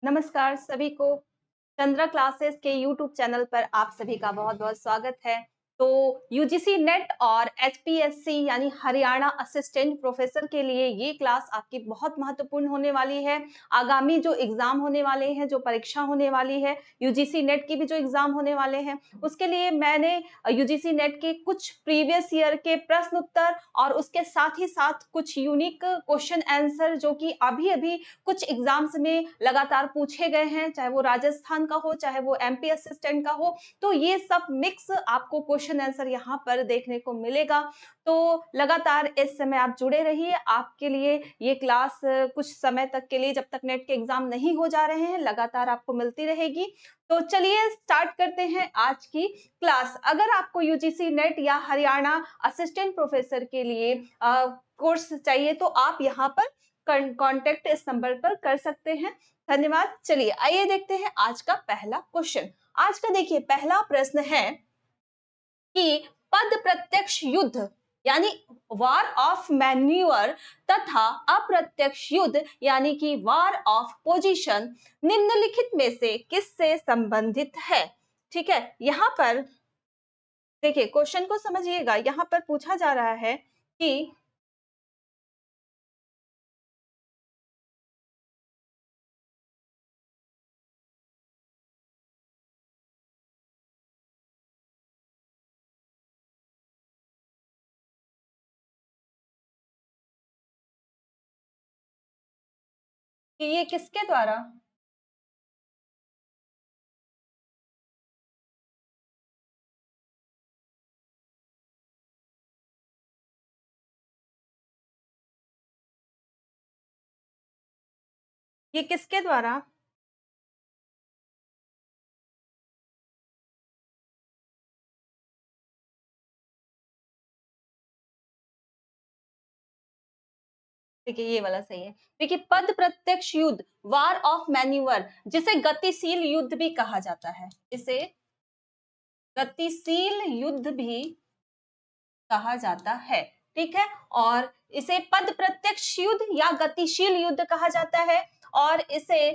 नमस्कार सभी को। चंद्रा क्लासेस के यूट्यूब चैनल पर आप सभी का बहुत-बहुत स्वागत है। तो यूजीसी नेट और एचपीएससी यानी हरियाणा असिस्टेंट प्रोफेसर के लिए ये क्लास आपकी बहुत महत्वपूर्ण होने वाली है। आगामी जो एग्ज़ाम होने वाले हैं, जो परीक्षा होने वाली है, यूजीसी नेट की भी जो एग्ज़ाम होने वाले हैं, उसके लिए मैंने यूजीसी नेट के कुछ प्रीवियस ईयर के प्रश्न उत्तर और उसके साथ ही साथ कुछ यूनिक क्वेश्चन आंसर जो कि अभी-अभी कुछ एग्ज़ाम्स में लगातार पूछे गए हैं, चाहे वो राजस्थान का हो, चाहे वो एमपी असिस्टेंट का हो, तो ये सब मिक्स आपको क्वेश्चन आंसर यहाँ पर देखने को मिलेगा। तो लगातार इस समय आप जुड़े रहिए, आपके लिए ये क्लास कुछ समय तक के लिए जब तक नेट के एग्ज़ाम नहीं हो जा रहे हैं, लगातार आपको मिलती रहेगी। तो चलिए स्टार्ट करते हैं आज की क्लास। अगर आपको यूजीसी नेट या हरियाणा असिस्टेंट प्रोफेसर के लिए कोर्स चाहिए तो आप यहाँ पर कॉन्टैक्ट इस नंबर पर कर सकते हैं। धन्यवाद। चलिए आइए देखते हैं आज का पहला क्वेश्चन। आज का देखिए पहला प्रश्न है कि पद प्रत्यक्ष युद्ध यानी वार ऑफ मैन्यूअर तथा अप्रत्यक्ष युद्ध यानी कि वार ऑफ पोजीशन निम्नलिखित में से किससे संबंधित है? ठीक है, यहाँ पर देखिए क्वेश्चन को समझिएगा। यहाँ पर पूछा जा रहा है कि ये किसके द्वारा ये किसके द्वारा देखिए ये वाला सही है। देखिए पद प्रत्यक्ष युद्ध वार ऑफ मैन्यूवर जिसे गतिशील युद्ध भी कहा जाता है, इसे गतिशील युद्ध भी कहा जाता है। ठीक है, और इसे पद प्रत्यक्ष युद्ध या गतिशील युद्ध कहा जाता है और इसे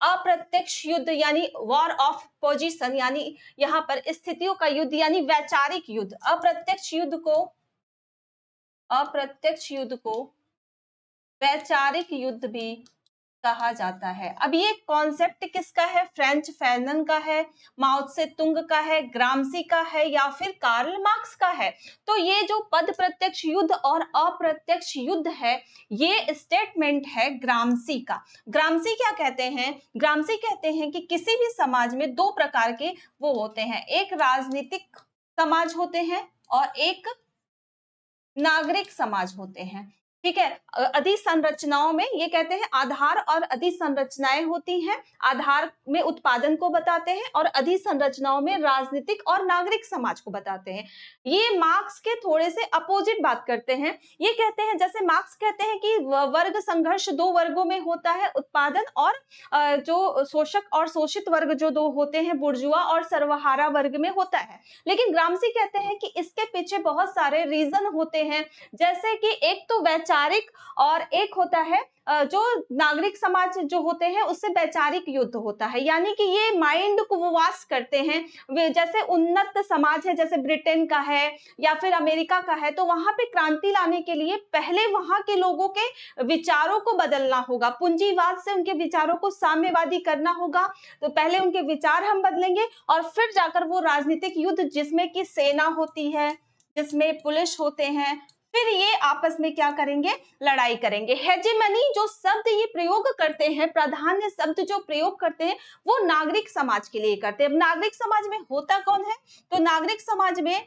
अप्रत्यक्ष युद्ध यानी वॉर ऑफ पोजीशन यानी यहाँ पर स्थितियों का युद्ध यानी वैचारिक युद्ध अप्रत्यक्ष युद्ध को वैचारिक युद्ध भी कहा जाता है। अब ये कॉन्सेप्ट किसका है? फ्रेंच फैनन का है, माओ त्से तुंग का है, ग्रामसी का है या फिर कार्ल मार्क्स का है? तो ये जो पद प्रत्यक्ष युद्ध और अप्रत्यक्ष युद्ध है, ये स्टेटमेंट है ग्रामसी का। ग्रामसी क्या कहते हैं? ग्रामसी कहते हैं कि किसी भी समाज में दो प्रकार के वो होते हैं, एक राजनीतिक समाज होते हैं और एक नागरिक समाज होते हैं। ठीक है, अधिसंरचनाओं में ये कहते हैं आधार और अधिसंरचनाएं होती हैं। आधार में उत्पादन को बताते हैं और अधिसंरचनाओं में राजनीतिक और नागरिक समाज को बताते हैं। ये मार्क्स के थोड़े से अपोजिट बात करते हैं। ये कहते हैं, जैसे मार्क्स कहते हैं कि वर्ग संघर्ष दो वर्गों में होता है, उत्पादन और जो शोषक और शोषित वर्ग जो दो होते हैं, बुर्जुआ और सर्वहारा वर्ग में होता है। लेकिन ग्रामसी कहते हैं कि इसके पीछे बहुत सारे रीजन होते हैं, जैसे कि एक तो वैचारिक और एक होता है जो नागरिक समाज जो होते हैं उससे वैचारिक युद्ध होता है, यानी कि ये माइंड को वो वाश करते हैं। जैसे उन्नत समाज है, जैसे ब्रिटेन का है या फिर अमेरिका का है, तो वहां पे क्रांति लाने के लिए पहले वहां के लोगों के विचारों को बदलना होगा, पूंजीवाद से उनके विचारों को साम्यवादी करना होगा। तो पहले उनके विचार हम बदलेंगे और फिर जाकर वो राजनीतिक युद्ध जिसमें कि सेना होती है, जिसमें पुलिस होते हैं, फिर ये आपस में क्या करेंगे? लड़ाई करेंगे। हेजेमनी जो शब्द ये प्रयोग करते हैं, प्राधान्य शब्द जो प्रयोग करते हैं, वो नागरिक समाज के लिए करते हैं। अब नागरिक समाज में होता कौन है? तो नागरिक समाज में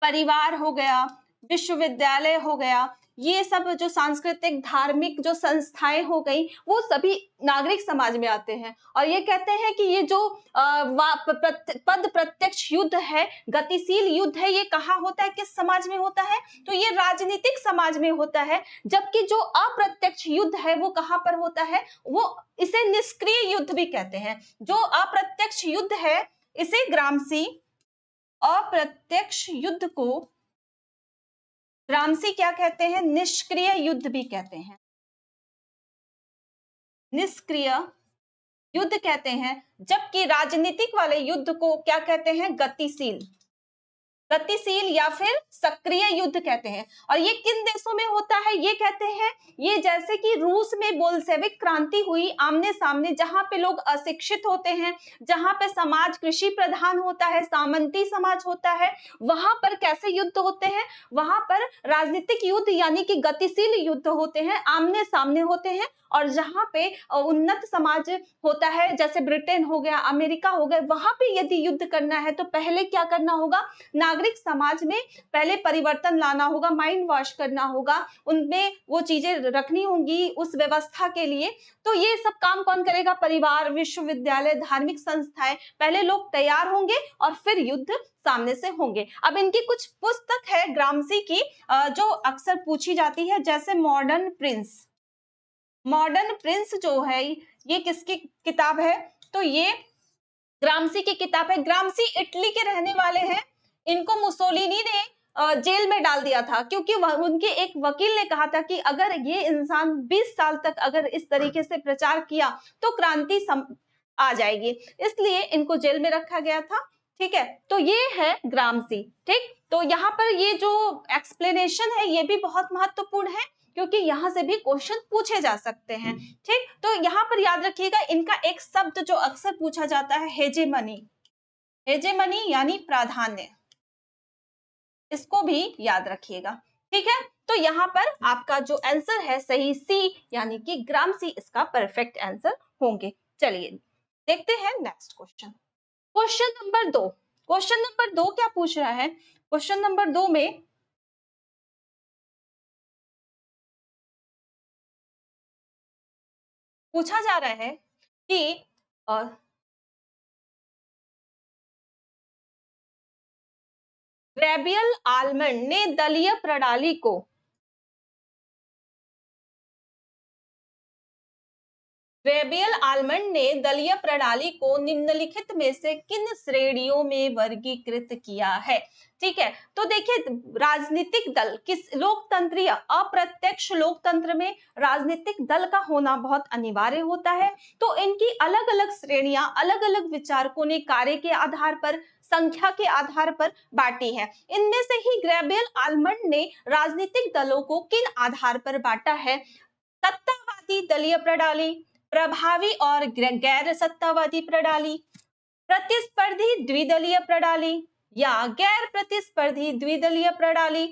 परिवार हो गया, विश्वविद्यालय हो गया, ये सब जो सांस्कृतिक धार्मिक जो संस्थाएं हो गई, वो सभी नागरिक समाज में आते हैं। और ये कहते हैं कि ये जो पद प्रत्यक्ष युद्ध है, गतिशील युद्ध है, ये कहाँ होता है, किस समाज में होता है? तो ये राजनीतिक समाज में होता है। जबकि जो अप्रत्यक्ष युद्ध है वो कहाँ पर होता है? वो इसे निष्क्रिय युद्ध भी कहते हैं। जो अप्रत्यक्ष युद्ध है इसे ग्रामसी अप्रत्यक्ष युद्ध को ग्रामसी क्या कहते हैं? निष्क्रिय युद्ध भी कहते हैं। निष्क्रिय युद्ध कहते हैं, जबकि राजनीतिक वाले युद्ध को क्या कहते हैं? गतिशील या फिर सक्रिय युद्ध कहते हैं। और ये किन देशों में होता है? ये कहते हैं, ये जैसे कि रूस में बोल्शेविक क्रांति हुई आमने सामने, जहां पे लोग अशिक्षित होते हैं, जहां पे समाज कृषि प्रधान होता है, सामंती समाज होता है, वहां पर कैसे युद्ध होते हैं? वहां पर राजनीतिक युद्ध यानी कि गतिशील युद्ध होते हैं, आमने सामने होते हैं। और जहां पे उन्नत समाज होता है, जैसे ब्रिटेन हो गया, अमेरिका हो गया, वहां पे यदि युद्ध करना है तो पहले क्या करना होगा? नागरिक समाज में पहले परिवर्तन लाना होगा, माइंड वॉश करना होगा, उनमें वो चीजें रखनी होंगी उस व्यवस्था के लिए। तो ये सब काम कौन करेगा? परिवार, विश्वविद्यालय, धार्मिक संस्थाएं, पहले लोग तैयार होंगे और फिर युद्ध सामने से होंगे। अब इनकी कुछ पुस्तक है ग्रामसी की जो अक्सर पूछी जाती है, जैसे मॉडर्न प्रिंस जो है, ये किसकी किताब है? तो ये ग्रामसी की किताब है। ग्रामसी इटली के रहने वाले हैं। इनको मुसोलिनी ने जेल में डाल दिया था, क्योंकि उनके एक वकील ने कहा था कि अगर ये इंसान 20 साल तक अगर इस तरीके से प्रचार किया तो क्रांति आ जाएगी, इसलिए इनको जेल में रखा गया था। ठीक है, तो ये है ग्रामसी। ठीक, तो यहाँ पर ये जो एक्सप्लेनेशन है ये भी बहुत महत्वपूर्ण है, क्योंकि यहाँ से भी क्वेश्चन पूछे जा सकते हैं। ठीक, तो यहाँ पर याद रखिएगा, इनका एक शब्द जो अक्सर पूछा जाता है, हेजेमनी यानी प्राधान्य, इसको भी याद रखिएगा। ठीक है, तो यहाँ पर आपका जो आंसर है सही सी, यानी कि ग्रामसी इसका परफेक्ट आंसर होंगे। चलिए देखते हैं नेक्स्ट क्वेश्चन। क्वेश्चन नंबर 2 क्या पूछ रहा है? क्वेश्चन नंबर 2 में पूछा जा रहा है कि ग्रेबियल आलमंड ने दलीय प्रणाली को निम्नलिखित में से किन श्रेणियों में वर्गीकृत किया है? ठीक है, तो देखिए, राजनीतिक दल किस लोकतंत्रीय अप्रत्यक्ष लोकतंत्र में राजनीतिक दल का होना बहुत अनिवार्य होता है। तो इनकी अलग अलग श्रेणियां अलग अलग विचारकों ने कार्य के आधार पर, संख्या के आधार पर बांटी है। इनमें से ही ग्रेबियल आलमंड ने राजनीतिक दलों को किन आधार पर बांटा है? सत्तावादी दलीय प्रणाली, प्रभावी और गैर सत्तावादी प्रणाली, प्रतिस्पर्धी द्विदलीय प्रणाली या गैर प्रतिस्पर्धी द्विदलीय प्रणाली,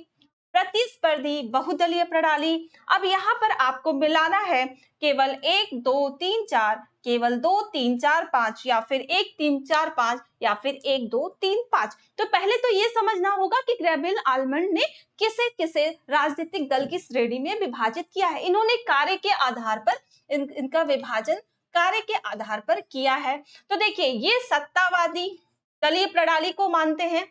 प्रतिस्पर्धी बहुदलीय प्रणाली। अब यहाँ पर आपको मिलाना है केवल 1 2 3 4, केवल 2 3 4 5, या फिर 1 3 4 5, या फिर 1 2 3 5। तो पहले तो ये समझना होगा कि ग्रेबियल आलमंड ने किसे किसे राजनीतिक दल की श्रेणी में विभाजित किया है। इन्होंने कार्य के आधार पर इनका विभाजन कार्य के आधार पर किया है। तो देखिए, ये सत्तावादी दलीय प्रणाली को मानते हैं,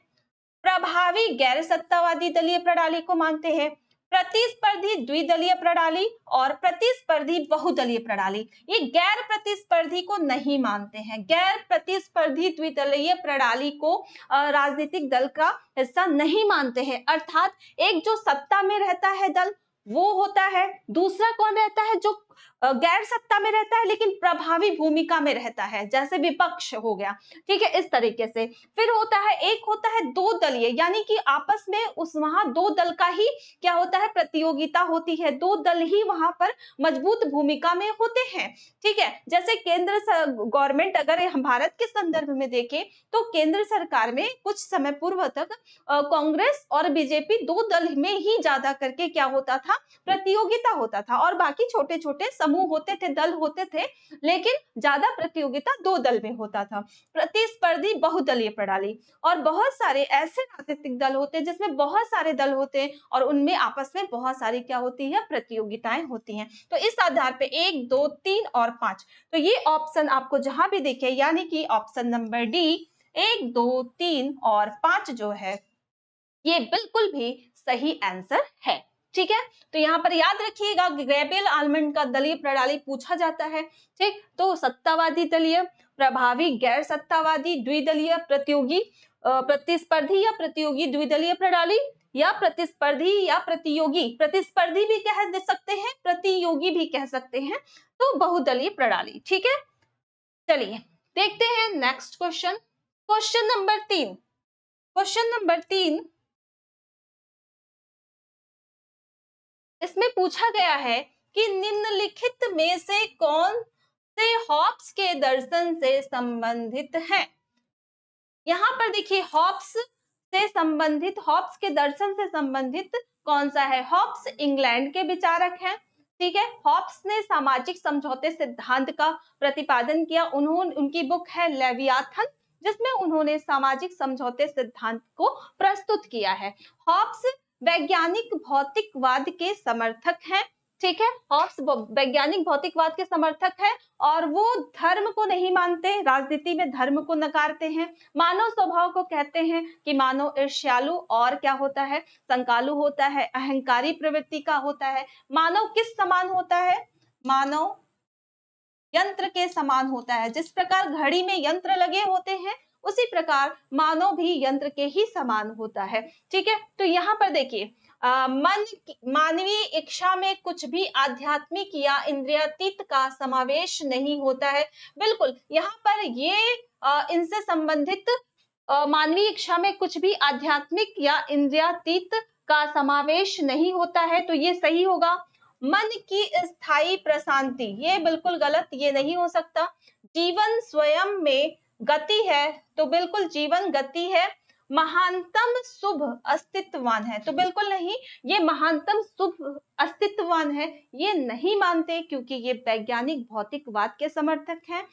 प्रभावी गैर सत्तावादी दलीय प्रणाली को मानते हैं, प्रतिस्पर्धी द्विदलीय प्रणाली और प्रतिस्पर्धी बहुदलीय प्रणाली। ये गैर प्रतिस्पर्धी को नहीं मानते हैं। गैर प्रतिस्पर्धी द्विदलीय प्रणाली को राजनीतिक दल का हिस्सा नहीं मानते हैं। अर्थात एक जो सत्ता में रहता है दल वो होता है, दूसरा कौन रहता है? जो गैर सत्ता में रहता है लेकिन प्रभावी भूमिका में रहता है, जैसे विपक्ष हो गया। ठीक है, इस तरीके से। फिर होता है, एक होता है दो दलीय, यानी कि आपस में वहां दो दल का ही क्या होता है? प्रतियोगिता होती है, दो दल ही वहां पर मजबूत भूमिका में होते हैं। ठीक है, जैसे केंद्र गवर्नमेंट, अगर हम भारत के संदर्भ में देखें तो केंद्र सरकार में कुछ समय पूर्व तक कांग्रेस और बीजेपी दो दल में ही ज्यादा करके क्या होता था? प्रतियोगिता होता था, और बाकी छोटे छोटे समूह होते थे, दल होते थे, लेकिन ज्यादा प्रतियोगिता दो दल में होता था। प्रतिस्पर्धी बहुदलीय प्रणाली, और बहुत सारे ऐसे राजनीतिक दल होते हैं जिसमें बहुत सारे दल होते हैं और उनमें आपस में बहुत सारी क्या होती है? प्रतियोगिताएं होती हैं। तो इस आधार पे 1 2 3 और 5, तो ये ऑप्शन आपको जहां भी देखे, यानी कि ऑप्शन नंबर डी 1 2 3 और 5 जो है ये बिल्कुल भी सही आंसर है। ठीक है, तो यहाँ पर याद रखिएगा, ग्रेबियल आलमंड का दलीय प्रणाली पूछा जाता है। ठीक, तो सत्तावादी दलीय, प्रभावी गैर सत्तावादी द्विदलीय, प्रतियोगी प्रतिस्पर्धी या प्रतियोगी द्विदलीय प्रणाली, या प्रतिस्पर्धी या प्रतियोगी, प्रतिस्पर्धी भी कह सकते हैं, प्रतियोगी भी कह सकते हैं, तो बहुदलीय प्रणाली। ठीक है, चलिए देखते हैं next question. Question number 3। Question number 3 इसमें पूछा गया है कि निम्नलिखित में से कौन से हॉब्स के दर्शन से संबंधित है। यहाँ पर देखिए हॉब्स से संबंधित, हॉब्स के दर्शन से संबंधित कौन सा है। हॉब्स इंग्लैंड के विचारक हैं, ठीक है। हॉब्स ने सामाजिक समझौते सिद्धांत का प्रतिपादन किया। उनकी बुक है लेवियाथन, जिसमें उन्होंने सामाजिक समझौते सिद्धांत को प्रस्तुत किया है। हॉब्स वैज्ञानिक भौतिकवाद के समर्थक हैं, ठीक है। हॉब्स वैज्ञानिक भौतिकवाद के समर्थक है और वो धर्म को नहीं मानते, राजनीति में धर्म को नकारते हैं। मानव स्वभाव को कहते हैं कि मानव ईर्ष्यालु और क्या होता है, संकालु होता है, अहंकारी प्रवृत्ति का होता है। मानव किस समान होता है, मानव यंत्र के समान होता है। जिस प्रकार घड़ी में यंत्र लगे होते हैं, उसी प्रकार मानव भी यंत्र के ही समान होता है, ठीक है। तो यहाँ पर देखिए मानवीय इच्छा में कुछ भी आध्यात्मिक या इंद्रियातीत का समावेश नहीं होता है। बिल्कुल यहाँ पर ये इनसे संबंधित मानवीय इच्छा में कुछ भी आध्यात्मिक या इंद्रियातीत का समावेश नहीं होता है, तो ये सही होगा। मन की स्थायी प्रशांति, ये बिल्कुल गलत, ये नहीं हो सकता। जीवन स्वयं में गति है, तो बिल्कुल जीवन गति है। महानतम शुभ अस्तित्ववान है, तो बिल्कुल नहीं, ये महानतम शुभ अस्तित्ववान है, ये नहीं मानते क्योंकि ये वैज्ञानिक भौतिकवाद के समर्थक हैं।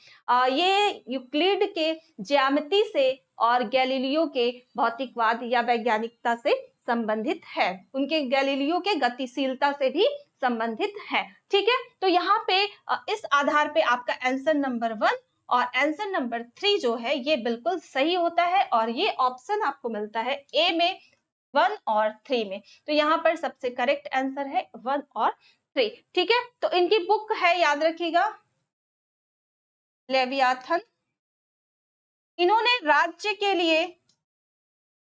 ये यूक्लिड के ज्यामिति से और गैलीलियो के भौतिकवाद या वैज्ञानिकता से संबंधित है। उनके गैलीलियो के गतिशीलता से भी संबंधित है, ठीक है। तो यहाँ पे इस आधार पे आपका आंसर नंबर 1 और आंसर नंबर 3 जो है ये बिल्कुल सही होता है और ये ऑप्शन आपको मिलता है ए में 1 और 3 में। तो यहाँ पर सबसे करेक्ट आंसर है 1 और 3, ठीक है। तो इनकी बुक है, याद रखिएगा, लेवियाथन। इन्होंने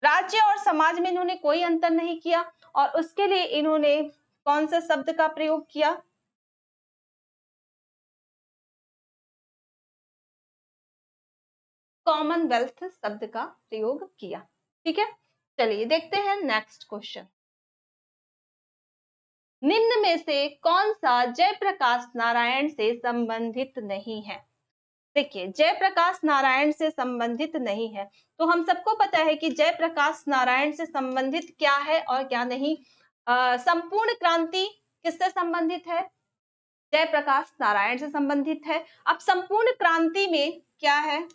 राज्य और समाज में इन्होंने कोई अंतर नहीं किया और उसके लिए इन्होंने कौन से शब्द का प्रयोग किया, कॉमनवेल्थ शब्द का प्रयोग किया, ठीक है। चलिए देखते हैं नेक्स्ट क्वेश्चन। निम्न में से कौन सा जयप्रकाश नारायण से संबंधित नहीं है। देखिए जयप्रकाश नारायण से संबंधित नहीं है, तो हम सबको पता है कि जयप्रकाश नारायण से संबंधित क्या है और क्या नहीं। संपूर्ण क्रांति किससे संबंधित है, जयप्रकाश नारायण से संबंधित है। अब संपूर्ण क्रांति में क्या है,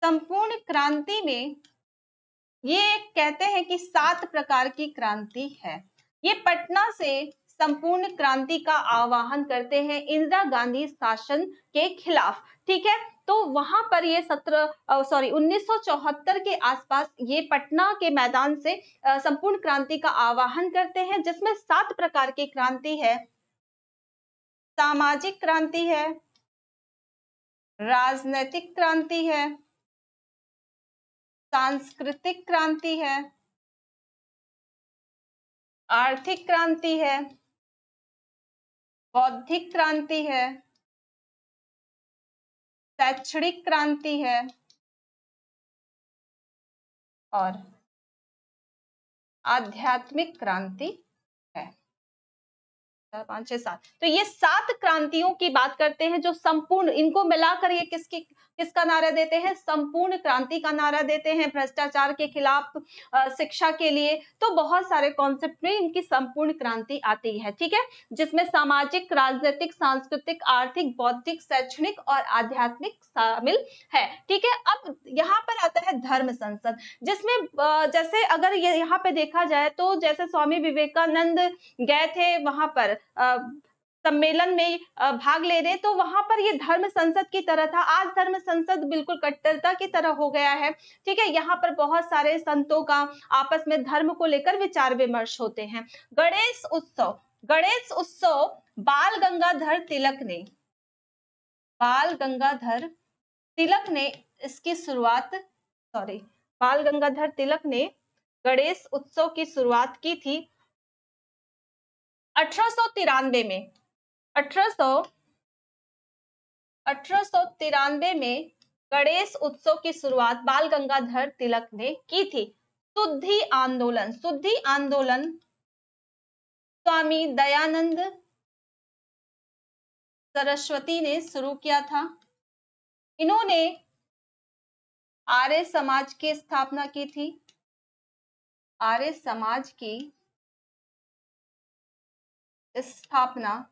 संपूर्ण क्रांति में ये कहते हैं कि 7 प्रकार की क्रांति है। ये पटना से संपूर्ण क्रांति का आह्वान करते हैं इंदिरा गांधी शासन के खिलाफ, ठीक है। तो वहां पर ये 1974 के आसपास ये पटना के मैदान से संपूर्ण क्रांति का आह्वान करते हैं, जिसमें 7 प्रकार की क्रांति है। सामाजिक क्रांति है, राजनीतिक क्रांति है, सांस्कृतिक क्रांति है, आर्थिक क्रांति है, बौद्धिक क्रांति है, शैक्षणिक क्रांति है और आध्यात्मिक क्रांति है। 4 5 6 7, तो ये 7 क्रांतियों की बात करते हैं जो संपूर्ण, इनको मिलाकर ये किसका नारा देते हैं, संपूर्ण क्रांति का नारा देते हैं। भ्रष्टाचार के खिलाफ, शिक्षा के लिए, तो बहुत सारे कॉन्सेप्ट में इनकी संपूर्ण क्रांति आती है, ठीक है। जिसमें सामाजिक, राजनीतिक, सांस्कृतिक, आर्थिक, बौद्धिक, शैक्षणिक और आध्यात्मिक शामिल है, ठीक है। अब यहाँ पर आता है धर्म संसद, जिसमें जैसे अगर ये यहाँ पे देखा जाए तो जैसे स्वामी विवेकानंद गए थे वहां पर सम्मेलन में भाग ले रहे, तो वहां पर ये धर्म संसद की तरह था। आज धर्म संसद बिल्कुल कट्टरता की तरह हो गया है, ठीक है। यहाँ पर बहुत सारे संतों का आपस में धर्म को लेकर विचार विमर्श होते हैं। गणेश उत्सव, गणेश उत्सव बाल गंगाधर तिलक ने इसकी शुरुआत, बाल गंगाधर तिलक ने गणेश उत्सव की शुरुआत की थी 1893 में, 1893 में गणेश उत्सव की शुरुआत बाल गंगाधर तिलक ने की थी। शुद्धि आंदोलन, शुद्धि आंदोलन स्वामी दयानंद सरस्वती ने शुरू किया था। इन्होंने आर्य समाज की स्थापना की थी। आर्य समाज की स्थापना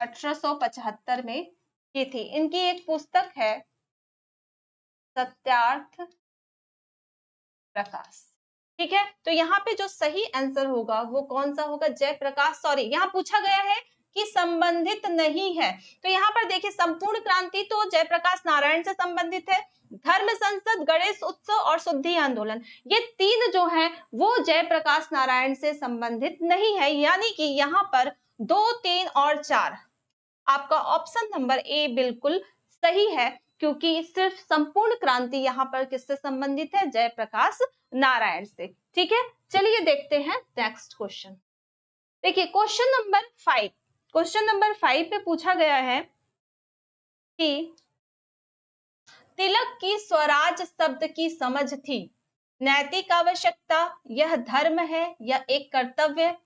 1875 में की थी। इनकी एक पुस्तक है सत्यार्थ प्रकाश। ठीक है, तो यहाँ पे जो सही आंसर होगा वो कौन सा होगा? जयप्रकाश। सॉरी, यहाँ पूछा गया है कि संबंधित नहीं है, तो यहाँ पर देखिए संपूर्ण क्रांति तो जयप्रकाश नारायण से संबंधित है, धर्म संसद, गणेश उत्सव और शुद्धि आंदोलन, ये तीन जो है वो जयप्रकाश नारायण से संबंधित नहीं है। यानी कि यहाँ पर 2, 3 और 4 आपका ऑप्शन नंबर ए बिल्कुल सही है, क्योंकि सिर्फ संपूर्ण क्रांति यहाँ पर किससे संबंधित है? जयप्रकाश नारायण से। ठीक है, चलिए देखते हैं नेक्स्ट क्वेश्चन। देखिए क्वेश्चन नंबर 5, क्वेश्चन नंबर 5 पे पूछा गया है कि तिलक की स्वराज शब्द की समझ थी नैतिक आवश्यकता, यह धर्म है या एक कर्तव्य,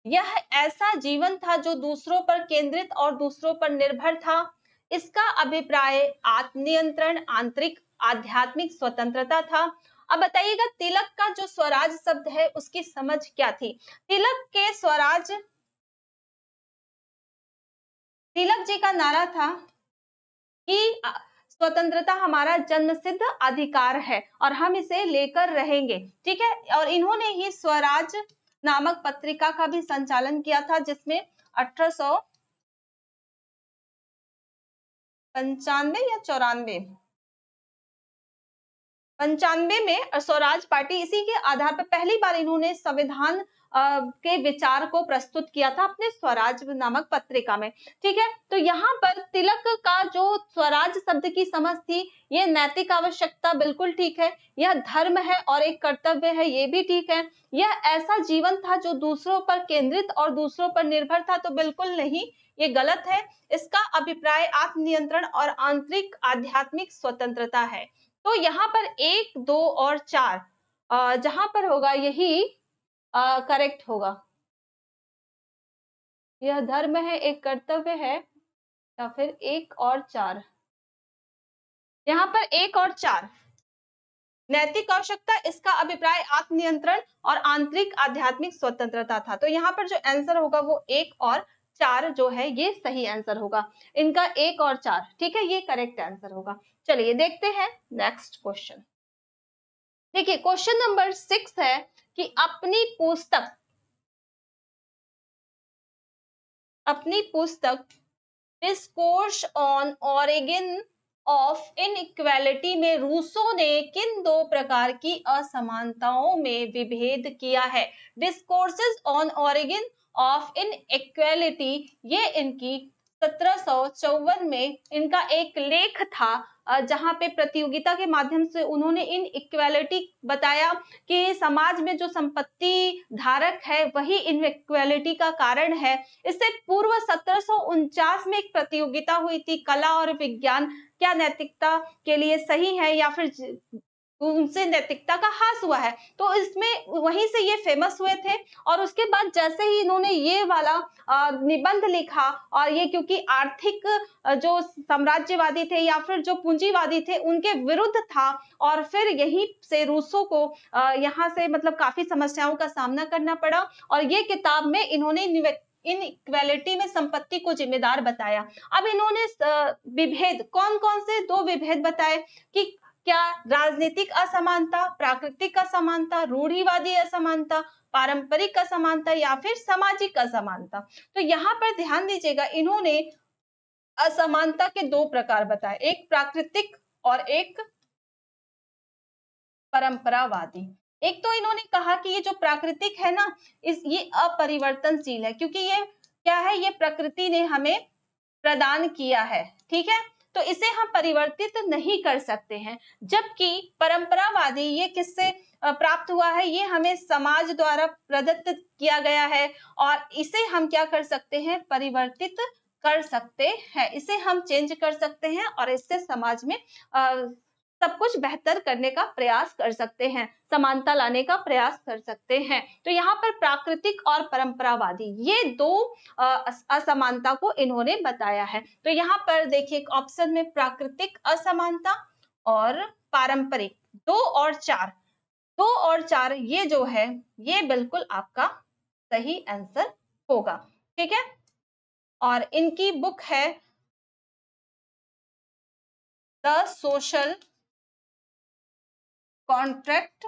यह ऐसा जीवन था जो दूसरों पर केंद्रित और दूसरों पर निर्भर था, इसका अभिप्राय आत्मनियंत्रण, आंतरिक आध्यात्मिक स्वतंत्रता था। अब बताइएगा तिलक का जो स्वराज शब्द है उसकी समझ क्या थी? तिलक के स्वराज, तिलक जी का नारा था कि स्वतंत्रता हमारा जन्मसिद्ध अधिकार है और हम इसे लेकर रहेंगे। ठीक है, और इन्होंने ही स्वराज नामक पत्रिका का भी संचालन किया था, जिसमें 1895 या 95 में स्वराज पार्टी, इसी के आधार पर पहली बार इन्होंने संविधान के विचार को प्रस्तुत किया था अपने स्वराज नामक पत्रिका में। ठीक है, तो यहाँ पर तिलक का जो स्वराज शब्द की समझ थी, ये नैतिक आवश्यकता बिल्कुल ठीक है, यह धर्म है और एक कर्तव्य है, ये भी ठीक है, यह ऐसा जीवन था जो दूसरों पर केंद्रित और दूसरों पर निर्भर था, तो बिल्कुल नहीं, ये गलत है। इसका अभिप्राय आत्मनियंत्रण और आंतरिक आध्यात्मिक स्वतंत्रता है। तो यहाँ पर 1, 2 और 4 जहां पर होगा यही करेक्ट होगा। यह धर्म है, एक कर्तव्य है, या फिर 1 और 4? यहाँ पर 1 और 4 नैतिक आवश्यकता, इसका अभिप्राय आत्मनियंत्रण और आंतरिक आध्यात्मिक स्वतंत्रता था। तो यहाँ पर जो आंसर होगा वो 1 और 4 जो है ये सही आंसर होगा। इनका 1 और 4, ठीक है, ये करेक्ट आंसर होगा। चलिए देखते हैं नेक्स्ट क्वेश्चन। देखिए क्वेश्चन नंबर 6 है कि अपनी पुस्तक discourse on origin of inequality में रूसो ने किन 2 प्रकार की असमानताओं में विभेद किया है? Discourses on origin of inequality, ये इनकी 1754 में इनका एक लेख था, जहां पे प्रतियोगिता के माध्यम से उन्होंने इन इक्वालिटी बताया कि समाज में जो संपत्ति धारक है वही इनइक्वालिटी का कारण है। इससे पूर्व 1749 में एक प्रतियोगिता हुई थी, कला और विज्ञान क्या नैतिकता के लिए सही है या फिर उनसे नैतिकता का ह्रास हुआ है, तो इसमें वहीं से ये फेमस हुए थे। और उसके बाद जैसे ही इन्होंने ये वाला निबंध लिखा, और ये क्योंकि आर्थिक जो साम्राज्यवादी थे या फिर जो पूंजीवादी थे उनके विरुद्ध था, और फिर यहीं से रूसो को यहाँ से मतलब काफी समस्याओं का सामना करना पड़ा, और ये किताब में इन्होंने इनइक्वालिटी में संपत्ति को जिम्मेदार बताया। अब इन्होंने विभेद कौन कौन से 2 विभेद बताए कि क्या राजनीतिक असमानता, प्राकृतिक असमानता, रूढ़िवादी असमानता, पारंपरिक असमानता या फिर सामाजिक असमानता। तो यहाँ पर ध्यान दीजिएगा, इन्होंने असमानता के 2 प्रकार बताए, एक प्राकृतिक और एक परंपरावादी। एक तो इन्होंने कहा कि ये जो प्राकृतिक है ना, ये अपरिवर्तनशील है, क्योंकि ये क्या है, ये प्रकृति ने हमें प्रदान किया है, ठीक है, तो इसे हम परिवर्तित नहीं कर सकते हैं। जबकि परंपरावादी ये किससे प्राप्त हुआ है, ये हमें समाज द्वारा प्रदत्त किया गया है, और इसे हम क्या कर सकते हैं, परिवर्तित कर सकते हैं, इसे हम चेंज कर सकते हैं और इससे समाज में सब कुछ बेहतर करने का प्रयास कर सकते हैं, समानता लाने का प्रयास कर सकते हैं। तो यहाँ पर प्राकृतिक और परंपरावादी ये दो असमानता को इन्होंने बताया है। तो यहाँ पर देखिए ऑप्शन में प्राकृतिक असमानता और पारंपरिक, 2 और 4, 2 और 4 ये जो है ये बिल्कुल आपका सही आंसर होगा। ठीक है, और इनकी बुक है द सोशल कॉन्ट्रैक्ट,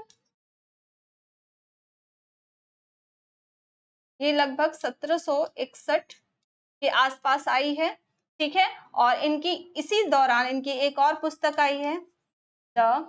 ये लगभग 1761 के आसपास आई है। ठीक है, और इनकी इसी दौरान इनकी एक और पुस्तक आई है द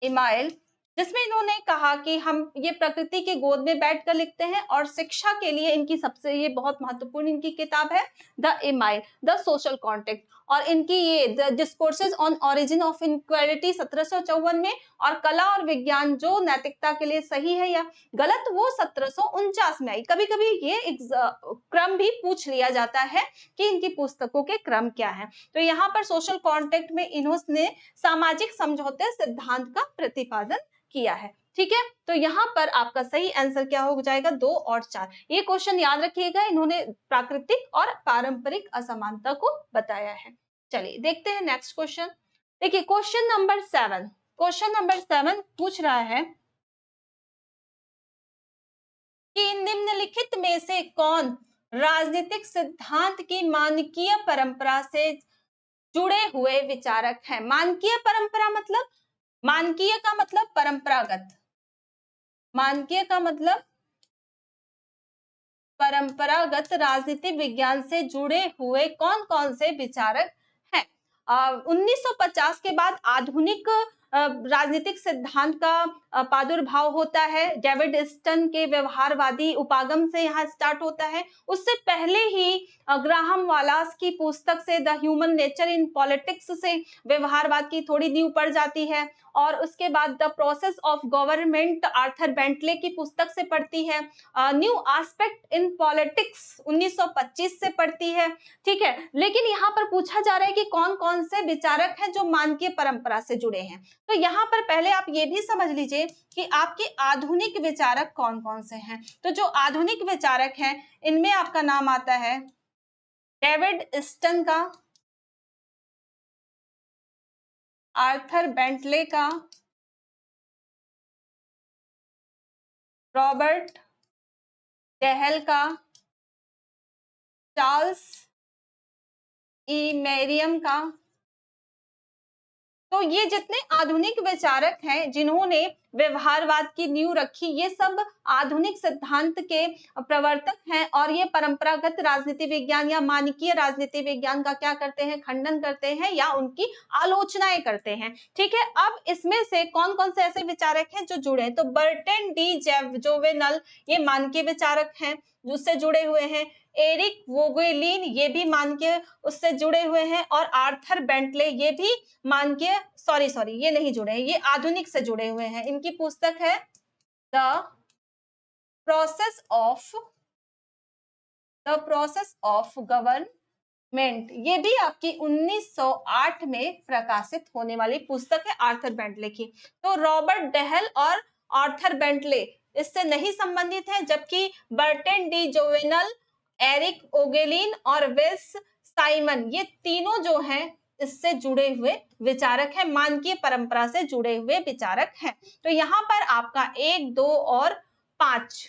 इमाइल, जिसमें इन्होंने कहा कि हम ये प्रकृति की गोद में बैठकर लिखते हैं और शिक्षा के लिए इनकी सबसे ये बहुत महत्वपूर्ण इनकी किताब है the email the social contact. और इनकी ये discourses on origin of inequality 1754 में, और कला और विज्ञान जो नैतिकता के लिए सही है या गलत वो 1749 में आई। कभी कभी ये क्रम भी पूछ लिया जाता है कि इनकी पुस्तकों के क्रम क्या है। तो यहाँ पर सोशल कॉन्टेक्ट में इन्होंने सामाजिक समझौते सिद्धांत का प्रतिपादन किया है। ठीक है, तो यहाँ पर आपका सही आंसर क्या हो जाएगा, 2 और 4। ये क्वेश्चन याद रखिएगा, इन्होंने प्राकृतिक और पारंपरिक असमानता को बताया है। चलिए देखते हैं नेक्स्ट क्वेश्चन। देखिए क्वेश्चन नंबर 7, क्वेश्चन नंबर 7 पूछ रहा है कि निम्नलिखित में से कौन राजनीतिक सिद्धांत की मानकीय परंपरा से जुड़े हुए विचारक हैं। मानकीय परंपरा मतलब, मानकीय का मतलब परंपरागत, मानकीय का मतलब परंपरागत राजनीतिक विज्ञान से जुड़े हुए कौन कौन से विचारक हैं। 1950 के बाद आधुनिक राजनीतिक सिद्धांत का प्रादुर्भाव होता है। डेविड स्टन के व्यवहारवादी उपागम से यहाँ स्टार्ट होता है। उससे पहले ही ग्राहम वालास की पुस्तक से the human nature in politics से व्यवहारवाद की थोड़ी नींव पड़ जाती है। और उसके बाद the process of government Arthur Bentley की पुस्तक से पढ़ती है। न्यू एस्पेक्ट इन पॉलिटिक्स 1925 से पढ़ती है। ठीक है, लेकिन यहाँ पर पूछा जा रहा है कि कौन कौन से विचारक हैं जो मानकीय परंपरा से जुड़े हैं। तो यहाँ पर पहले आप ये भी समझ लीजिए कि आपके आधुनिक विचारक कौन कौन से हैं। तो जो आधुनिक विचारक हैं इनमें आपका नाम आता है डेविड स्टन का, आर्थर बेंटले का, रॉबर्ट डेहल का, चार्ल्स ई मेरियम का। तो ये जितने आधुनिक विचारक हैं जिन्होंने व्यवहारवाद की नींव रखी, ये सब आधुनिक सिद्धांत के प्रवर्तक हैं और ये परंपरागत राजनीति विज्ञान या मानकीय राजनीति विज्ञान का क्या करते हैं, खंडन करते हैं या उनकी आलोचनाएं करते हैं। ठीक है, अब इसमें से कौन कौन से ऐसे विचारक हैं जो जुड़े हैं। तो बर्टन डी जोवेनल ये मानकीय विचारक हैं जो उससे जुड़े हुए हैं। एरिक वोगेलिन ये भी मानकीय उससे जुड़े हुए हैं। और आर्थर बेंटले ये भी मानकीय, सॉरी ये नहीं जुड़े हैं, ये आधुनिक से जुड़े हुए हैं। इनकी पुस्तक है द प्रोसेस ऑफ गवर्नमेंट, ये भी आपकी 1908 में प्रकाशित होने वाली पुस्तक है आर्थर बेंटले की। तो रॉबर्ट डेहल और आर्थर बेंटले इससे नहीं संबंधित है, जबकि बर्टन डी जोवेनल, एरिक ओगेलिन और वेस साइमन ये तीनों जो हैं इससे जुड़े हुए विचारक हैं, मानकीय परंपरा से जुड़े हुए विचारक हैं। तो यहाँ पर आपका 1, 2 और 5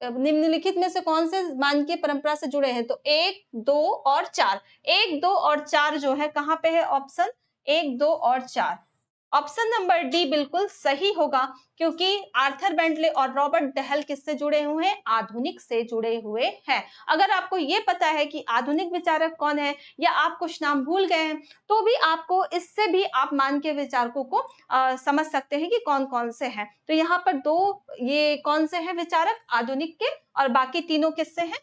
निम्नलिखित में से कौन से मानकीय परंपरा से जुड़े हैं। तो 1, 2 और 4, 1, 2 और 4 जो है कहाँ पे है ऑप्शन 1, 2 और 4। ऑप्शन नंबर डी बिल्कुल सही होगा, क्योंकि आर्थर बेंटले और रॉबर्ट डेहल किससे जुड़े हुए हैं, आधुनिक से जुड़े हुए हैं। अगर आपको ये पता है कि आधुनिक विचारक कौन है या आप कुछ नाम भूल गए हैं तो भी आपको इससे भी आप मानकीय विचारकों को समझ सकते हैं कि कौन कौन से हैं। तो यहाँ पर 2 ये कौन से हैं विचारक आधुनिक के, और बाकी तीनों किससे हैं,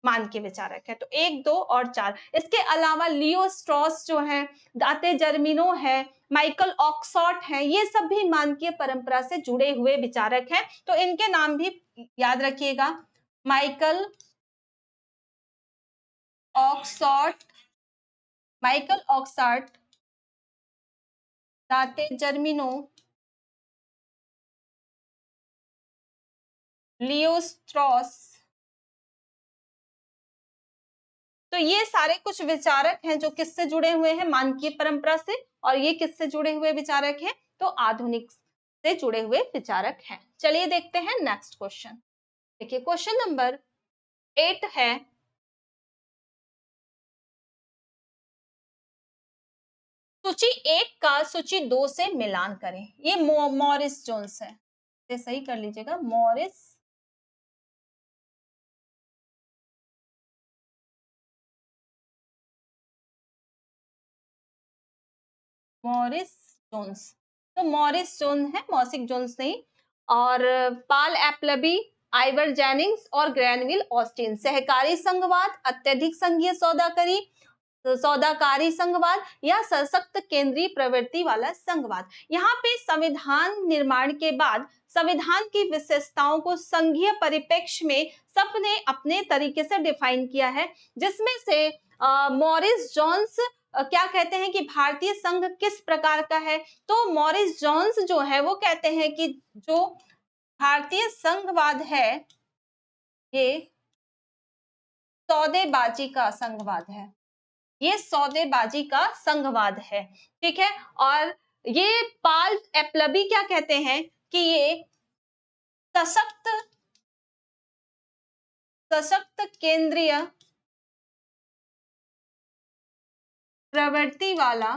मानकीय विचारक है। तो 1, 2 और 4। इसके अलावा लियो स्ट्रॉस जो है, दाते जर्मिनो है, माइकल ऑक्सफोर्ड है, ये सब भी मानकीय परंपरा से जुड़े हुए विचारक हैं। तो इनके नाम भी याद रखिएगा, माइकल ऑक्सफोर्ड, माइकल ऑक्सफोर्ड, दाते जर्मिनो, लियो स्ट्रॉस। तो ये सारे कुछ विचारक हैं जो किससे जुड़े हुए हैं, मानकीय परंपरा से, और ये किससे जुड़े हुए विचारक हैं, तो आधुनिक से जुड़े हुए विचारक हैं। चलिए देखते हैं नेक्स्ट क्वेश्चन। देखिए क्वेश्चन नंबर 8 है, सूची 1 का सूची 2 से मिलान करें। ये मॉरिस जोन्स है, ये सही कर लीजिएगा, मॉरिस जोन्स। तो मॉरिस जोन्स है, मॉसिक जोन्स नहीं। और पाल एप्लबी, आइवर जेनिंग्स और ग्रैनविल ऑस्टिन। सहकारी संघवाद, अत्यधिक संघीय सौदाकारी संघवाद या सशक्त केंद्रीय प्रवृत्ति वाला संघवाद। यहाँ पे संविधान निर्माण के बाद संविधान की विशेषताओं को संघीय परिप्रेक्ष्य में सबने अपने तरीके से डिफाइन किया है, जिसमें से मॉरिस जोन्स क्या कहते हैं कि भारतीय संघ किस प्रकार का है। तो मॉरिस जोन्स जो है वो कहते हैं कि जो भारतीय संघवाद है ये सौदेबाजी का संघवाद है, ये सौदेबाजी का संघवाद है, ठीक है। और ये पाल एप्लबी क्या कहते हैं कि ये सशक्त केंद्रीय प्रवृत्ति वाला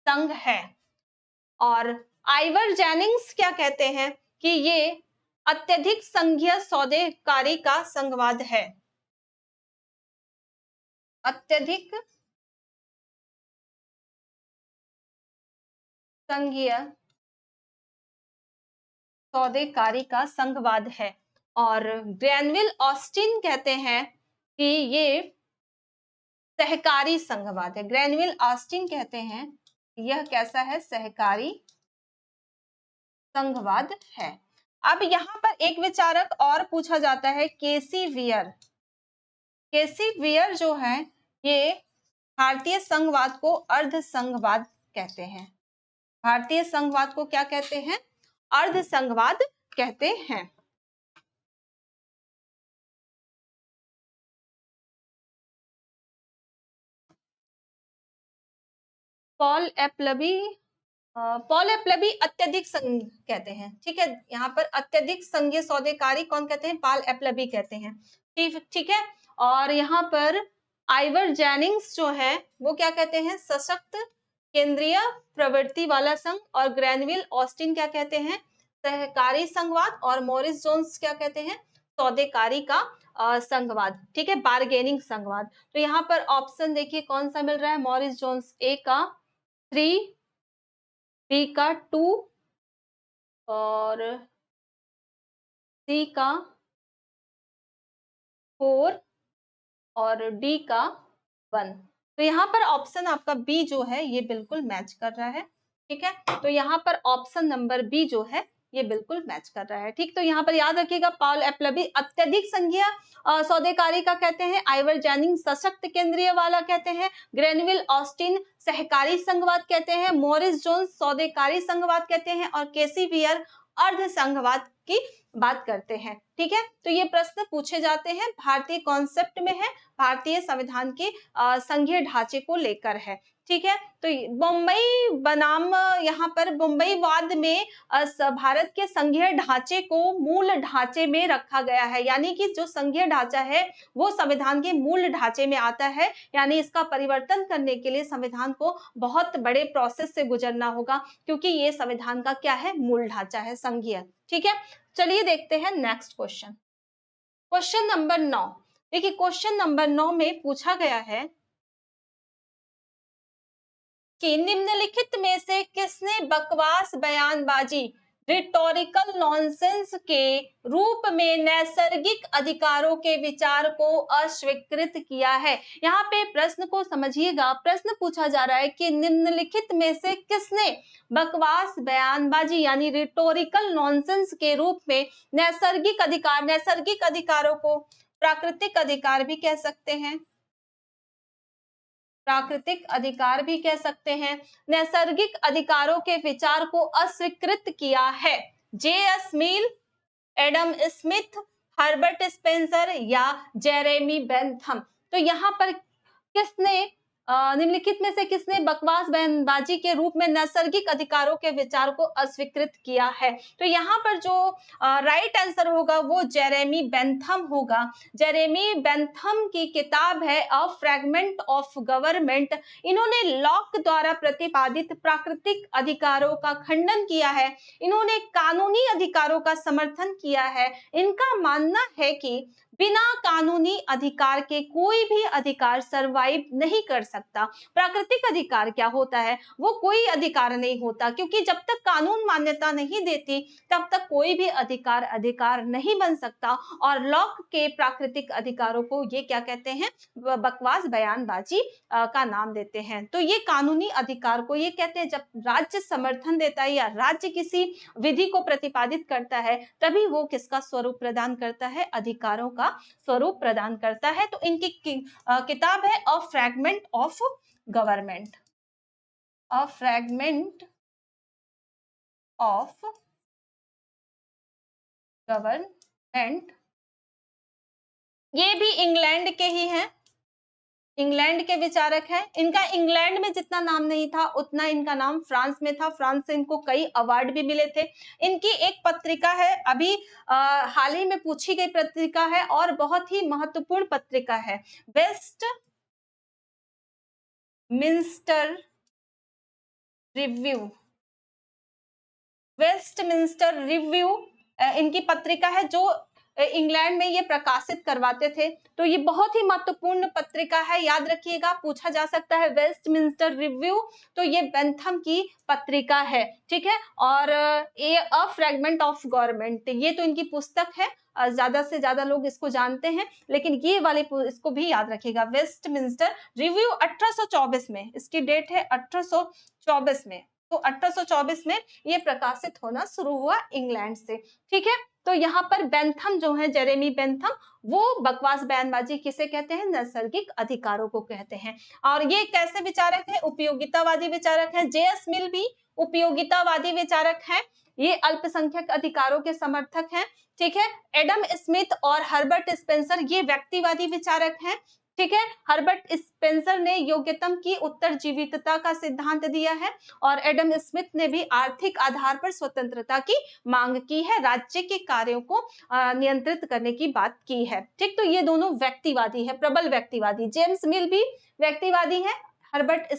संघ है। और आइवर जेनिंग्स क्या कहते हैं कि ये अत्यधिक संघीय सौदेकारी का संघवाद है, अत्यधिक संघीय सौदेकारी का संघवाद है। और ग्रैनविल ऑस्टिन कहते हैं कि ये सहकारी संघवाद है। ग्रैनविल ऑस्टिन कहते हैं यह कैसा है, सहकारी संघवाद है। अब यहाँ पर एक विचारक और पूछा जाता है, केसी वियर। केसी वियर जो है ये भारतीय संघवाद को अर्ध संघवाद कहते हैं। भारतीय संघवाद को क्या कहते हैं, अर्ध संघवाद कहते हैं। पॉल एप्लबी अत्यधिक संघ कहते हैं, ठीक है। यहाँ पर अत्यधिक संघीय सौदेकारी कौन कहते हैं, पॉल एप्लबी कहते हैं, ठीक है। और यहाँ पर आइवर जेनिंग्स जो है वो क्या कहते हैं, सशक्त केंद्रीय प्रवृत्ति वाला संघ। और ग्रैनविल ऑस्टिन क्या कहते हैं, सहकारी संघवाद। और मॉरिस जोन्स क्या कहते हैं, सौदेकारी का संघवाद, ठीक है, बार्गेनिंग संघवाद। तो यहाँ पर ऑप्शन देखिए कौन सा मिल रहा है, मॉरिस जोन्स ए का 3, बी का 2 और सी का 4 और डी का 1। तो यहाँ पर ऑप्शन आपका बी जो है ये बिल्कुल मैच कर रहा है, ठीक है। तो यहाँ पर ऑप्शन नंबर बी जो है ये बिल्कुल मैच कर रहा है, ठीक। तो यहाँ पर याद रखिएगा, पॉल एप्लबी अत्यधिक संघीय सौदेकारी का कहते हैं, आइवर जेनिंग सशक्त केंद्रीय वाला कहते हैं, ग्रैनविल ऑस्टिन सहकारी संघवाद कहते हैं, मॉरिस जोन्स सौदेकारी संघवाद कहते हैं, और केसी वियर अर्ध संघवाद की बात करते हैं, ठीक है। तो ये प्रश्न पूछे जाते हैं, भारतीय कॉन्सेप्ट में है, भारतीय संविधान के संघीय ढांचे को लेकर है, ठीक है। तो मुंबई बनाम यहाँ पर मुंबई वाद में भारत के संघीय ढांचे को मूल ढांचे में रखा गया है, यानी कि जो संघीय ढांचा है वो संविधान के मूल ढांचे में आता है, यानी इसका परिवर्तन करने के लिए संविधान को बहुत बड़े प्रोसेस से गुजरना होगा, क्योंकि ये संविधान का क्या है, मूल ढांचा है संघीय, ठीक है। चलिए देखते हैं नेक्स्ट क्वेश्चन, क्वेश्चन नंबर 9। देखिए क्वेश्चन नंबर 9 में पूछा गया है कि निम्नलिखित में से किसने बकवास बयानबाजी रिटोरिकल नॉनसेंस के रूप में नैसर्गिक अधिकारों के विचार को अस्वीकृत किया है। यहाँ पे प्रश्न को समझिएगा, प्रश्न पूछा जा रहा है कि निम्नलिखित में से किसने बकवास बयानबाजी यानी रिटोरिकल नॉनसेंस के रूप में नैसर्गिक अधिकारों को प्राकृतिक अधिकार भी कह सकते हैं, प्राकृतिक अधिकार भी कह सकते हैं। नैसर्गिक अधिकारों के विचार को अस्वीकृत किया है। J.S. मिल, एडम स्मिथ, हर्बर्ट स्पेंसर या जेरेमी बेंथम। तो यहाँ पर किसने निम्नलिखित में से किसने बकवास बयानबाजी के रूप में नैसर्गिक अधिकारों के विचार को अस्वीकृत किया है? तो यहाँ पर जो राइट आंसर होगा वो जेरेमी बेंथम होगा। जेरेमी बेंथम की किताब है अ फ्रैगमेंट ऑफ गवर्नमेंट। इन्होंने लॉक द्वारा प्रतिपादित प्राकृतिक अधिकारों का खंडन किया है। इन्होंने कानूनी अधिकारों का समर्थन किया है। इनका मानना है कि बिना कानूनी अधिकार के कोई भी अधिकार सरवाइव नहीं कर सकता। प्राकृतिक अधिकार क्या होता है? वो कोई अधिकार नहीं होता, क्योंकि जब तक कानून मान्यता नहीं देती तब तक कोई भी अधिकार नहीं बन सकता। और लॉक के प्राकृतिक अधिकारों को ये क्या कहते हैं? बकवास बयानबाजी का नाम देते हैं। तो ये कानूनी अधिकार को ये कहते हैं जब राज्य समर्थन देता है या राज्य किसी विधि को प्रतिपादित करता है, तभी वो किसका स्वरूप प्रदान करता है? अधिकारों का स्वरूप प्रदान करता है। तो इनकी किताब है a fragment of government. A fragment of government. ये भी इंग्लैंड के ही हैं, इंग्लैंड के विचारक हैं। इनका इंग्लैंड में जितना नाम नहीं था उतना इनका नाम फ्रांस में था। फ्रांस से इनको कई अवार्ड भी मिले थे। इनकी एक पत्रिका है, अभी हाल ही में पूछी गई पत्रिका है और बहुत ही महत्वपूर्ण पत्रिका है, वेस्ट मिंस्टर रिव्यू। वेस्टमिंस्टर रिव्यू इनकी पत्रिका है जो इंग्लैंड में ये प्रकाशित करवाते थे। तो ये बहुत ही महत्वपूर्ण पत्रिका है, याद रखिएगा, पूछा जा सकता है वेस्टमिंस्टर रिव्यू। तो ये बेंथम की पत्रिका है, ठीक है। और ये अ फ्रैगमेंट ऑफ गवर्नमेंट, ये तो इनकी पुस्तक है, ज्यादा से ज्यादा लोग इसको जानते हैं, लेकिन ये वाली इसको भी याद रखिएगा, वेस्टमिंस्टर रिव्यू 1824 में, इसकी डेट है 1824 में। तो 1824 में ये प्रकाशित होना शुरू हुआ इंग्लैंड से, ठीक है। तो यहाँ पर बेंथम जो है, जेरेमी बेंथम, वो बकवास बयानबाजी किसे कहते हैं? नैसर्गिक अधिकारों को कहते हैं। और ये कैसे विचारक है? उपयोगितावादी विचारक है। J.S. मिल भी उपयोगितावादी विचारक है। ये अल्पसंख्यक अधिकारों के समर्थक हैं, ठीक है। एडम स्मिथ और हर्बर्ट स्पेंसर ये व्यक्तिवादी विचारक हैं, ठीक है। हर्बर्ट स्पेंसर ने योग्यतम की उत्तरजीवितता का सिद्धांत दिया है और एडम स्मिथ ने भी आर्थिक आधार पर स्वतंत्रता की मांग की है, राज्य के कार्यों को नियंत्रित करने की बात की है, ठीक। तो ये दोनों व्यक्तिवादी है, प्रबल व्यक्तिवादी। जेम्स मिल भी व्यक्तिवादी है, हर्बर्ट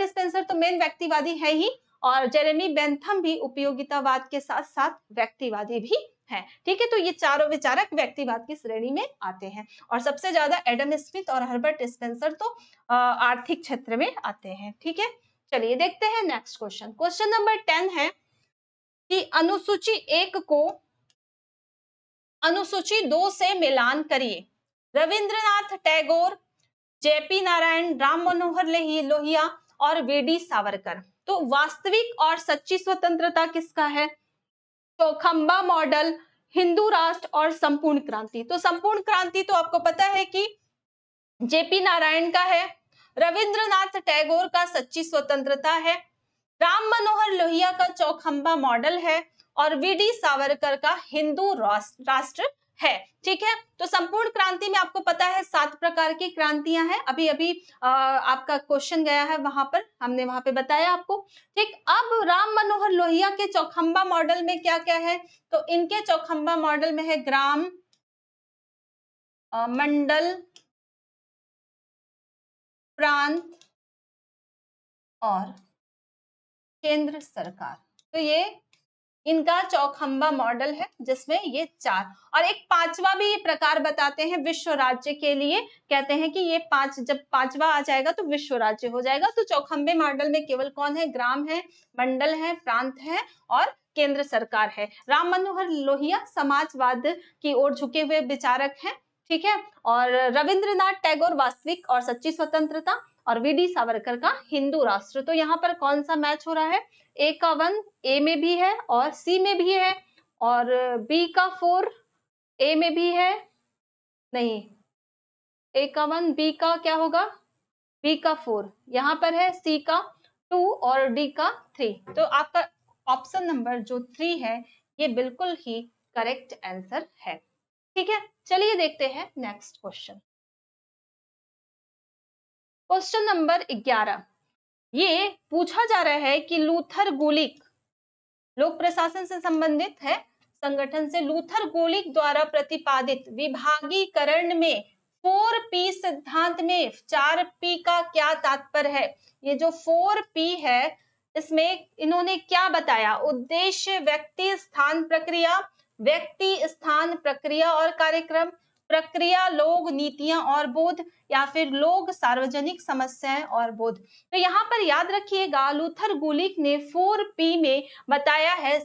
स्पेंसर तो मेन व्यक्तिवादी है ही, और जेरेमी बेंथम भी उपयोगितावाद के साथ साथ व्यक्तिवादी भी है, ठीक है। तो ये चारों विचारक व्यक्तिवाद की श्रेणी में आते हैं और सबसे ज्यादा एडम स्मिथ और हर्बर्ट स्पेंसर तो आर्थिक क्षेत्र में आते हैं, ठीक है। चलिए देखते हैं नेक्स्ट क्वेश्चन। क्वेश्चन नंबर 10 है कि अनुसूची 1 को अनुसूची 2 से मिलान करिए। रविंद्रनाथ टैगोर, जेपी नारायण, राम मनोहर लोहिया और वीडी सावरकर। तो वास्तविक और सच्ची स्वतंत्रता किसका है? चौखंबा मॉडल, हिंदू राष्ट्र और संपूर्ण क्रांति। तो संपूर्ण क्रांति तो आपको पता है कि जेपी नारायण का है, रविंद्रनाथ टैगोर का सच्ची स्वतंत्रता है, राम मनोहर लोहिया का चौखंबा मॉडल है और वीडी सावरकर का हिंदू राष्ट्र है, ठीक है। तो संपूर्ण क्रांति में आपको पता है 7 प्रकार की क्रांतियां हैं, अभी अभी आपका क्वेश्चन गया है, वहां पर हमने वहां पे बताया आपको, ठीक। अब राम मनोहर लोहिया के चौखंबा मॉडल में क्या क्या है? तो इनके चौखंबा मॉडल में है ग्राम, मंडल, प्रांत और केंद्र सरकार। तो ये इनका चौखंबा मॉडल है जिसमें ये 4, और एक 5वां भी ये प्रकार बताते हैं विश्व राज्य के लिए, कहते हैं कि ये 5, जब 5वां आ जाएगा तो विश्व राज्य हो जाएगा। तो चौखंबे मॉडल में केवल कौन है? ग्राम है, मंडल है, प्रांत है और केंद्र सरकार है। राम मनोहर लोहिया समाजवाद की ओर झुके हुए विचारक हैं, ठीक है। और रविंद्रनाथ टैगोर वास्तविक और सच्ची स्वतंत्रता, और वीडी सावरकर का हिंदू राष्ट्र। तो यहाँ पर कौन सा मैच हो रहा है? ए का 1 ए में भी है और सी में भी है, और बी का 4 ए में भी है, नहीं ए का 1, बी का क्या होगा, बी का 4, यहाँ पर है सी का 2 और डी का 3। तो आपका ऑप्शन नंबर जो 3 है ये बिल्कुल ही करेक्ट आंसर है। ठीक है, चलिए देखते हैं नेक्स्ट क्वेश्चन। क्वेश्चन नंबर 11, ये पूछा जा रहा है कि लूथर गुलिक, लोक प्रशासन से संबंधित है संगठन से, लूथर गुलिक द्वारा प्रतिपादित विभागीकरण में 4P सिद्धांत में 4P का क्या तात्पर्य है। ये जो 4P है इसमें इन्होंने क्या बताया, उद्देश्य, व्यक्ति, स्थान, प्रक्रिया, व्यक्ति, स्थान, प्रक्रिया और कार्यक्रम, प्रक्रिया, लोग, नीतियां और बोध, या फिर लोग, सार्वजनिक समस्याएं और बोध। तो यहाँ पर याद रखिएगा लूथर गुलिक ने 4P में बताया है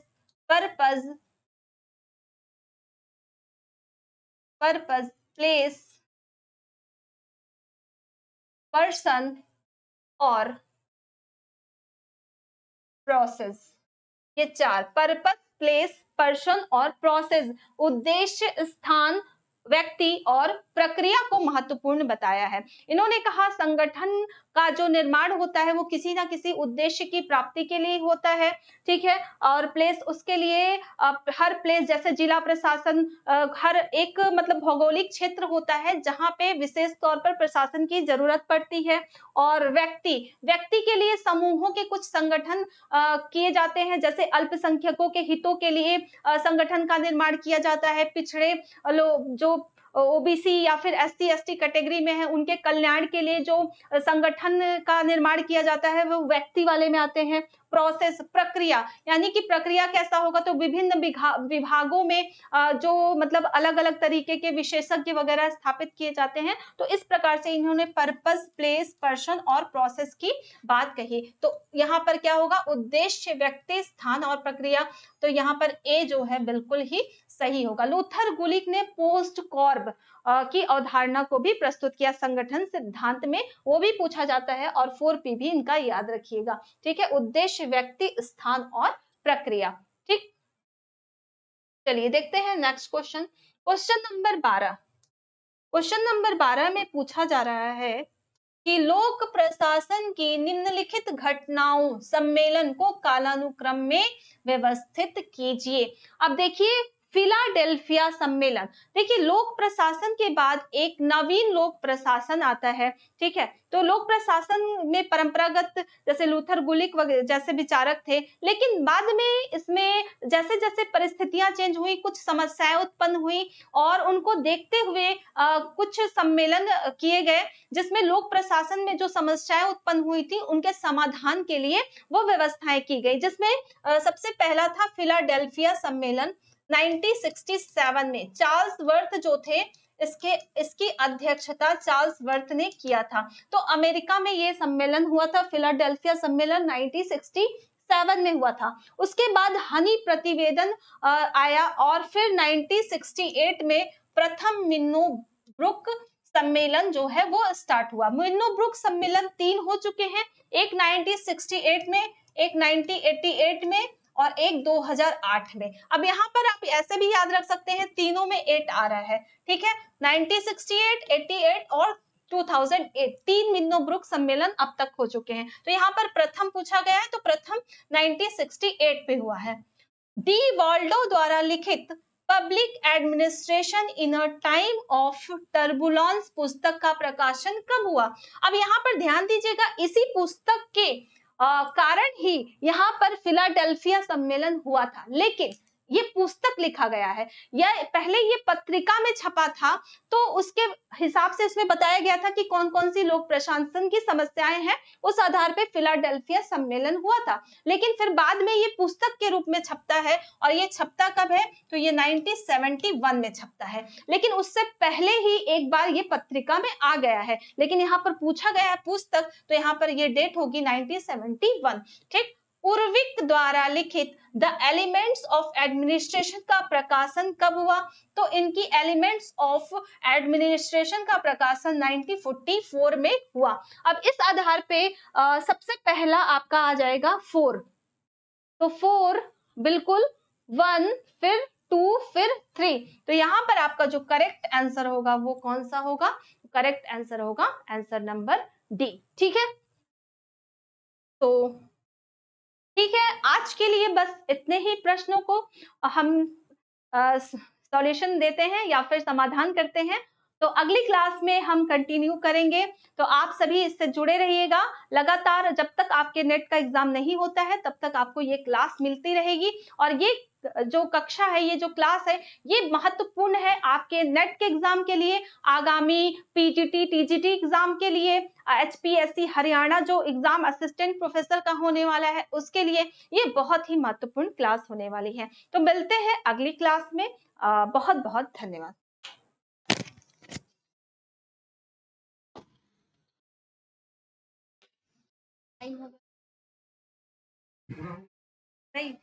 पर्पस, प्लेस, पर्सन और प्रोसेस। ये 4, पर्पस, प्लेस, पर्सन और प्रोसेस, उद्देश्य, स्थान, व्यक्ति और प्रक्रिया को महत्वपूर्ण बताया है। इन्होंने कहा संगठन का जो निर्माण होता है वो किसी ना किसी उद्देश्य की प्राप्ति के लिए होता है, ठीक है। और प्लेस, उसके लिए हर प्लेस जैसे जिला प्रशासन, हर एक मतलब भौगोलिक क्षेत्र होता है जहां पे विशेष तौर पर प्रशासन की जरूरत पड़ती है। और व्यक्ति, व्यक्ति के लिए समूहों के कुछ संगठन किए जाते हैं, जैसे अल्पसंख्यकों के हितों के लिए संगठन का निर्माण किया जाता है, पिछड़े लोग जो ओबीसी या फिर एससी एसटी कैटेगरी में है उनके कल्याण के लिए जो संगठन का निर्माण किया जाता है वो व्यक्ति वाले में आते हैं। प्रोसेस, प्रक्रिया, यानी कि प्रक्रिया कैसा होगा, तो विभिन्न विभागों में जो मतलब अलग अलग तरीके के विशेषज्ञ वगैरह स्थापित किए जाते हैं। तो इस प्रकार से इन्होंने पर्पस, प्लेस, पर्सन और प्रोसेस की बात कही। तो यहाँ पर क्या होगा, उद्देश्य, व्यक्ति, स्थान और प्रक्रिया। तो यहाँ पर ए जो है बिल्कुल ही सही होगा। लूथर गुलिक ने पोस्ट कॉर्ब की अवधारणा को भी प्रस्तुत किया संगठन सिद्धांत में, वो भी पूछा जाता है। और 4P भी इनका याद रखिएगा, ठीक है, उद्देश्य, व्यक्ति, स्थान और प्रक्रिया। ठीक, चलिए देखते हैं next question. Question number 12, question number 12 में पूछा जा रहा है कि लोक प्रशासन की निम्नलिखित घटनाओं सम्मेलन को कालानुक्रम में व्यवस्थित कीजिए। अब देखिए फिलाडेल्फिया सम्मेलन, देखिए लोक प्रशासन के बाद एक नवीन लोक प्रशासन आता है, ठीक है। तो लोक प्रशासन में परंपरागत जैसे लूथर गुलिक जैसे विचारक थे, लेकिन बाद में इसमें जैसे जैसे परिस्थितियां चेंज हुई, कुछ समस्याएं उत्पन्न हुई और उनको देखते हुए कुछ सम्मेलन किए गए जिसमें लोक प्रशासन में जो समस्याएं उत्पन्न हुई थी उनके समाधान के लिए वो व्यवस्थाएं की गई, जिसमें सबसे पहला था फिलाडेल्फिया सम्मेलन 1967 में। चार्ल्स वर्थ जो थे इसकी अध्यक्षता चार्ल्स वर्थ ने किया था। तो अमेरिका में ये सम्मेलन हुआ था, फिलाडेल्फिया सम्मेलन 1967 में हुआ था। उसके बाद हनी प्रतिवेदन आया और फिर 1968 में प्रथम मिन्नो-ब्रुक सम्मेलन जो है वो स्टार्ट हुआ। मिन्नो-ब्रुक सम्मेलन 3 हो चुके हैं, एक 1968 में, एक 1988 में और एक 2008 में। अब यहाँ पर आप ऐसे भी याद रख सकते हैं, तीनों में 8 आ रहा है, ठीक है। 1968, 88 और 2008, 3 मिन्नो-ब्रुक सम्मेलन अब तक हो चुके हैं। तो यहाँ पर प्रथम पूछा गया है, तो प्रथम 1968 पे हुआ है। डी वाल्डो द्वारा लिखित public administration in a time of turbulence पुस्तक का प्रकाशन कब हुआ। अब यहाँ पर ध्यान दीजिएगा, इसी पुस्तक के कारण ही यहाँ पर फिलाडेल्फिया सम्मेलन हुआ था, लेकिन ये पुस्तक लिखा गया है, यह पहले ये पत्रिका में छपा था, तो उसके हिसाब से इसमें बताया गया था कि कौन कौन सी लोक प्रशासन की समस्याएं हैं, उस आधार पे फिलाडेल्फिया सम्मेलन हुआ था। लेकिन फिर बाद में ये पुस्तक के रूप में छपता है, और ये छपता कब है, तो ये 1971 में छपता है। लेकिन उससे पहले ही एक बार ये पत्रिका में आ गया है, लेकिन यहाँ पर पूछा गया है पुस्तक, तो यहाँ पर ये डेट होगी 1971, ठीक। उर्विक द्वारा लिखित द एलिमेंट्स ऑफ एडमिनिस्ट्रेशन का प्रकाशन कब हुआ, तो इनकी एलिमेंट्स ऑफ एडमिनिस्ट्रेशन का प्रकाशन 1944 में हुआ। अब इस आधार पे सबसे पहला आपका आ जाएगा 4, तो 4 बिल्कुल, 1 फिर 2 फिर 3, तो यहाँ पर आपका जो करेक्ट आंसर होगा वो कौन सा होगा, करेक्ट आंसर होगा आंसर नंबर डी। ठीक है, तो ठीक है, आज के लिए बस इतने ही प्रश्नों को हम सॉल्यूशन देते हैं या फिर समाधान करते हैं। तो अगली क्लास में हम कंटिन्यू करेंगे। तो आप सभी इससे जुड़े रहिएगा लगातार। जब तक आपके नेट का एग्जाम नहीं होता है तब तक आपको ये क्लास मिलती रहेगी। और ये जो कक्षा है, ये जो क्लास है, ये महत्वपूर्ण है आपके नेट के एग्जाम के लिए, आगामी पीजीटी टीजीटी एग्जाम के लिए, एचपीएससी हरियाणा जो एग्जाम असिस्टेंट प्रोफेसर का होने वाला है उसके लिए ये बहुत ही महत्वपूर्ण क्लास होने वाली है। तो मिलते हैं अगली क्लास में। बहुत बहुत धन्यवाद। नहीं